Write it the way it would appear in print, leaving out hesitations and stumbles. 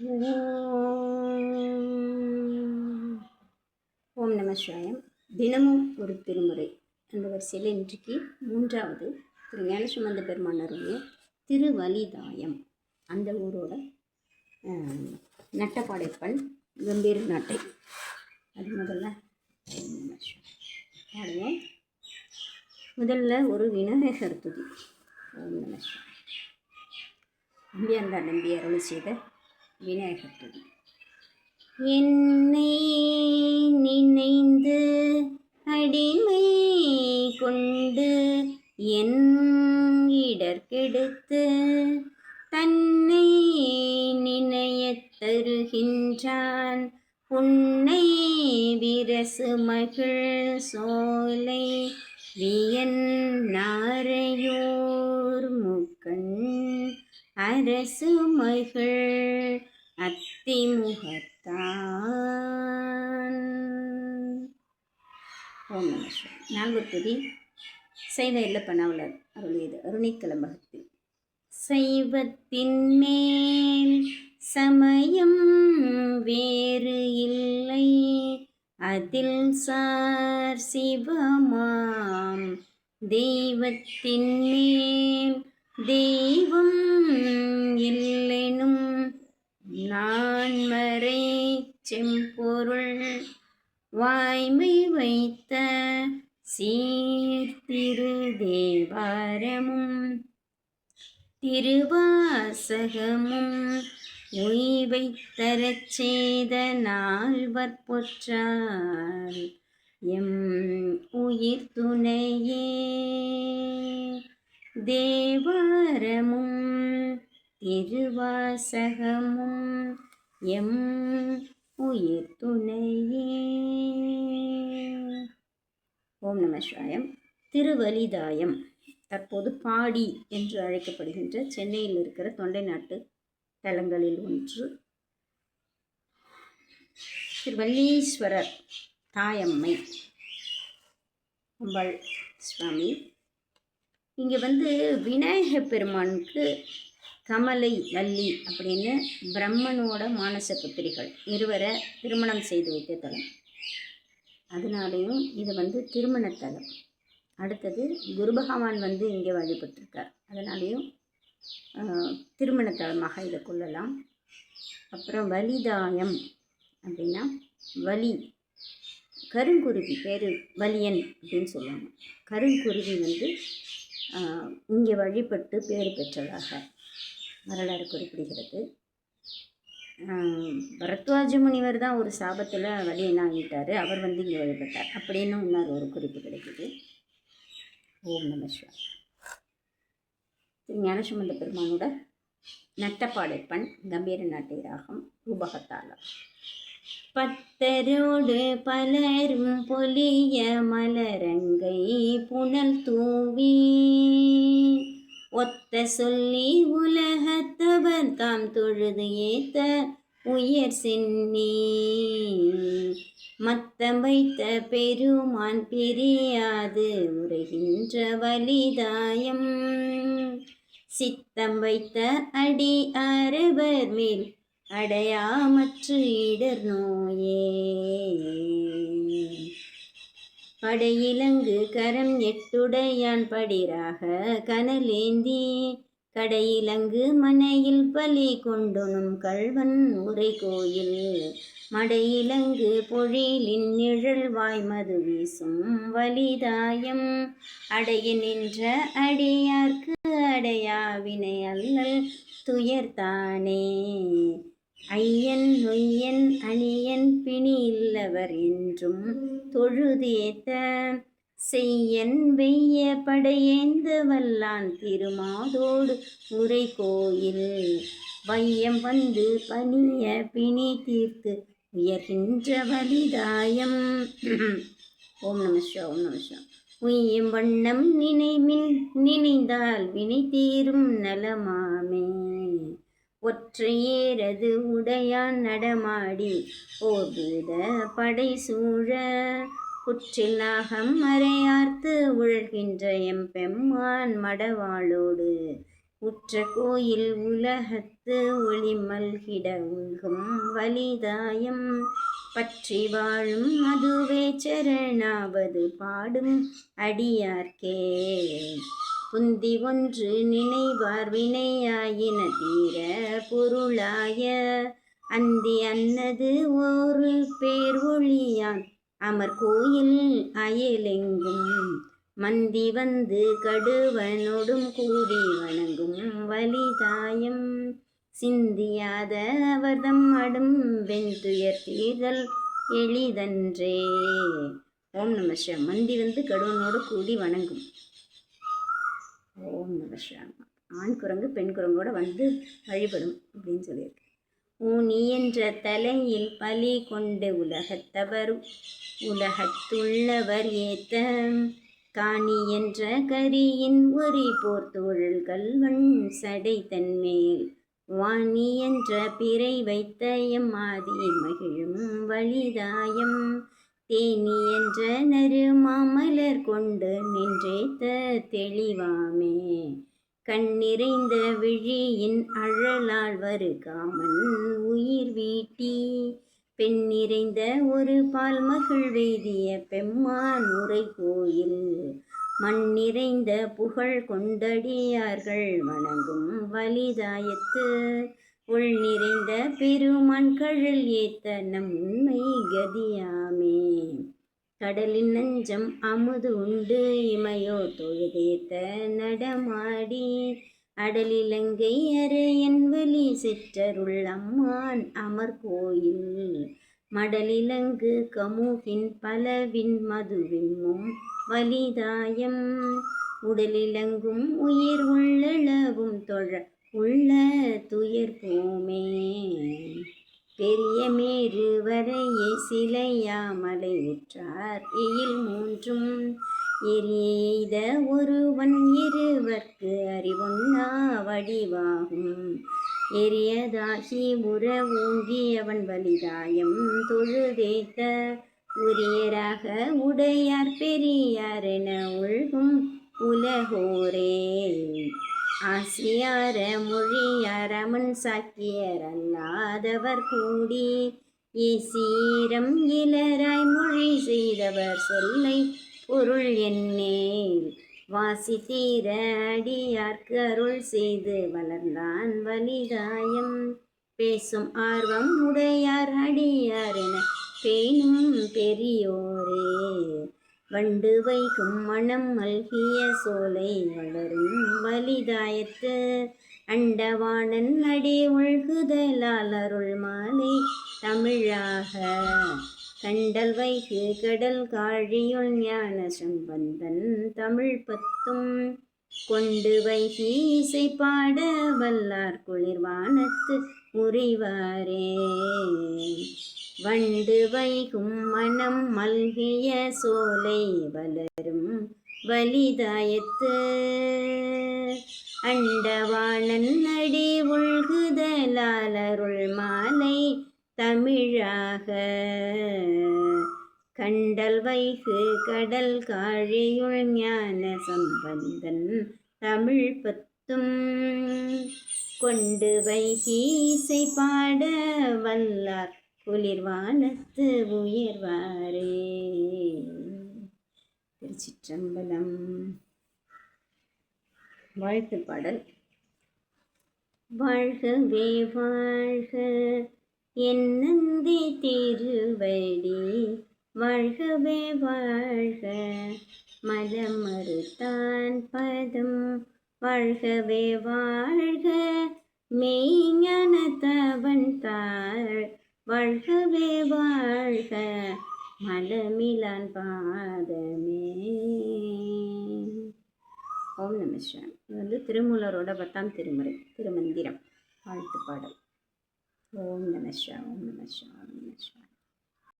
ஓம் நம சிவாயம். தினமும் ஒரு திருமுறை அந்த வரிசையில் இன்றைக்கு 3வது திரு ஞானசம்பந்த பெருமானருடைய திருவலிதாயம். அந்த ஊரோட நட்டப்பாடைப்பண் கம்பீர நாட்டை. அது முதல்ல பாடுவோம். முதல்ல ஒரு விநாயகர் துதி. ஓம் நம சிவாயம். நம்பியாண்டார் நம்பி அருள் செய்த விநாயகர் துதி. என்னை நினைந்து அடிமை கொண்டு என் இடர்கெடுத்து தன்னை நினையத் தருகின்றான் உன்னை விரசு மகிழ் சோலை வியன் நாரையோர் முக்கண் அரசு மகிழ் அத்திமுகத்தான். ஓம் நம சிவாய. 4வது துதி சைவ இல்லப்பனாவலர் அருளியது. அருணிக்கலம்பகத்தில். சைவத்தின் மேல் சமயம் வேறு இல்லை, அதில் சார் சிவமாம் தெய்வத்தின் மேல் தெய்வம் இல்லெனும் நான்மறை செம்பொருள் வாய்மை வைத்த சீர்திரு தேவாரமும் திருவாசகமும் உய்வை தரச் செய்த நால்வர் பொற்றால் எம் உயிர் துணையே. தேவாரமும் திருவாசகமும் எம் உயிர் துணையே. ஓம் நம சிவாயம். திருவலிதாயம் தற்போது பாடி என்று அழைக்கப்படுகின்ற சென்னையில் இருக்கிற தொண்டை நாட்டு தலங்களில் ஒன்று. திருவல்லீஸ்வரர் தாயம்மை அம்பாள் சுவாமி. இங்கே விநாயகப் பெருமானுக்கு கமலை வள்ளி அப்படின்னு பிரம்மனோட மானச புத்திரிகள் இருவரை திருமணம் செய்து வைத்த தலம். அதனாலேயும் இது திருமணத்தலம். அடுத்தது குரு பகவான் இங்கே வழிபட்டிருக்கார். அதனாலேயும் திருமணத்தலமாக இதை கொள்ளலாம். அப்புறம் வலிதாயம் அப்படின்னா வலி, கருங்குருவி பேர் வலியன் அப்படின்னு சொல்லுவாங்க. கருங்குருவி இங்கே வழிபட்டு பேர் பெற்றதாக வரலாறு குறிப்பிடுகிறது. பரத்வாஜ முனிவர் தான் ஒரு சாபத்தில் வலியனாகிட்டார். அவர் இங்கே வழிபட்டார் அப்படின்னு இன்னொரு ஒரு குறிப்பு கிடைக்குது. ஓம் நம சிவாய. திரு ஞானசம்பந்த பெருமானோட நட்டப்பாடைப்பண் கம்பீர நாட்டை ராகம் ரூபகத்தாளம். பத்தரோடு பலரும் பொலிய மலரங்கை புனல் தூவி ஒத்த சொல்லி உலகத்தவர் தாம் தொழுது ஏத்த உயர் சென்னி மத்தம் வைத்த பெருமான் பிரியாது உரைகின்ற வலிதாயம் சித்தம் வைத்த அடி அரவர் மேல் அடையாமற்று இடர் நோயே. படையிலங்கு கரம் எட்டுடையான் படிராக கனலேந்தி கடையிலங்கு மனையில் பலி கொண்டுணும் கள்வன் உரை கோயில் மடையிலங்கு பொழிலின் நிழல் வாய்மது வீசும் வலிதாயம் அடைய நின்ற அடியார்க்கு அடையாவினை அல்லல் துயர்தானே. ஐயன் நொய்யன் அணியன் பிணி இல்லவர் என்றும் தொழுதேத்த செய்யன் வெய்ய படையேந்த வல்லான் திருமாதோடு உரை கோயில் வையம் பணிய பிணி தீர்த்து உயர்கின்ற வலிதாயம். ஓம் நம சிவாய. ஓம் நம சிவாய. உய்யும் வண்ணம் நினைந்தால் வினை தீரும் நலமாமே. ஒற்றையேரது உடையான் நடமாடி ஓர்பூத படை சூழ குற்றில் நாகம் மறையார்த்து உழல்கின்ற எம்பெம்மான் மடவாளோடு உற்ற கோயில் உலகத்து ஒளிமல்கிட உள்கும் வலிதாயம் பற்றி வாழும் அதுவே சரணாவது பாடும் அடியார்க்கே. புந்தி ஒன்று நினைவார் வினையாயின தீர பொருளாய அந்தி அன்னது ஒரு பேர் ஒளியான் அமர் கோயில் அயலெங்கும் மந்தி வந்து கடுவனோடும் கூடி வணங்கும் வலிதாயம் சிந்தியாத அவர்தம் அடும் வெண்துயர் தீர்தல் எளிதன்றே. ஓம் நம சிவாய. மந்தி வந்து கடுவனோடு கூடி வணங்கும். ஓம் நம சிவாய. ஆண் குரங்கு பெண் குரங்கோட வந்து வழிபடும் அப்படின்னு சொல்லியிருக்கு. ஊனி என்ற தலையில் பலி கொண்டு உலகத்துள்ளவர் ஏத்த காணி என்ற கரியின் ஒரி போர்த்தொழில் கல்வன் சடை தன்மேல் வாணி என்ற பிறை வைத்த எம்மாதி மகிழும் வலிதாயம் தேனி என்ற நறு மாமலர் கொண்டு நின்றேத்த தெளிவாமே கண்ணிறைந்த விழியின் அழலால் வருகாமன் உயிர் வீட்டி பெண் நிறைந்த ஒரு பால் மகள் வெய்திய பெம்மான் உரை கோயில் மண் நிறைந்த புகழ் கொண்டடியார்கள் வணங்கும் வலிதாயத்து உள் நிறைந்த பெருமான் கழல் ஏத்த நம் உண்மை கதியாமே. கடலின் நஞ்சம் அமுது உண்டு இமையோ தொழுதேத்த நடமாடி அடலிலங்கை அரையன் வலி சிற்றருள் அம்மான் அமர் கோயில் மடலிலங்கு கமுகின் பலவின் மதுவிம்மும் வலிதாயம் உடலிலங்கும் உயிர் உள்ளளவும் தொழ உள்ள துயர் போமே. பெரிய மேரு வரையே சிலையாமலை உற்றார் எயில் மூன்றும் எரிய ஒருவன் இருவர்க்கு அறிவொன்னா வடிவாகும் எரியதாகி உற ஊங்கியவன் வலிதாயம் தொழுதேத்த உரியராக உடையார் பெரியார் என உள்கும் உலகோரே ஆசியார மொழியார் அமன் சாக்கியர் அல்லாதவர் கூடி ஏசீரம் இளராய் மொழி செய்தவர் சொல்லை பொருள் என்னேல் வாசி தீர அடியார்க்கு அருள் செய்து வளர்ந்தான் வலிதாயம் பேசும் ஆர்வம் உடையார் அடியார் என பேணும் பெரியோரே வண்டு வைகும் மனம் மல்கிய சோலை வளரும் வலிதாயத்து அண்டவாணன் அடி உள்குதலால் அருள் மாலை தமிழாக கண்டல் வைகு கடல் காழியுள் ஞான சம்பந்தன் தமிழ் பத்தும் கொண்டு வைகி இசை பாட வல்லார் குளிர்வானத்து உறைவாரே வண்டு வைகும் மனம் மல்கிய சோலை வளரும் வலிதாயத்து அண்டவாணன் அடி உள்குதலால் அருள் மாலை தமிழாக கண்டல் வைகு கடல் காழியுள் ஞான சம்பந்தன் தமிழ் பத்தும் கொண்டு வைகி இசை பாட வல்லார் குளிர்வானத்து உயர்வாரே. திருச்சிற்றம்பலம். வாழ்த்து பாடல். வாழ்கவே வாழ்க என் நந்தி திருவடி வாழ்கவே வாழ்க மலமறுத்தான் பதம் வாழ்கவே வாழ்க மெய்ஞானத்தவன் தாள் வாழ்கவே வாழ்க மலமிலான் பாதமே. ஓம் நம சிவாய. இது வந்து திருமூலரோட 10ஆம் திருமுறை திருமந்திரம் வாழ்த்து பாடல். ஓம் நம சிவாய. ஓம் நம சிவாய. ஓம் நம சிவாய.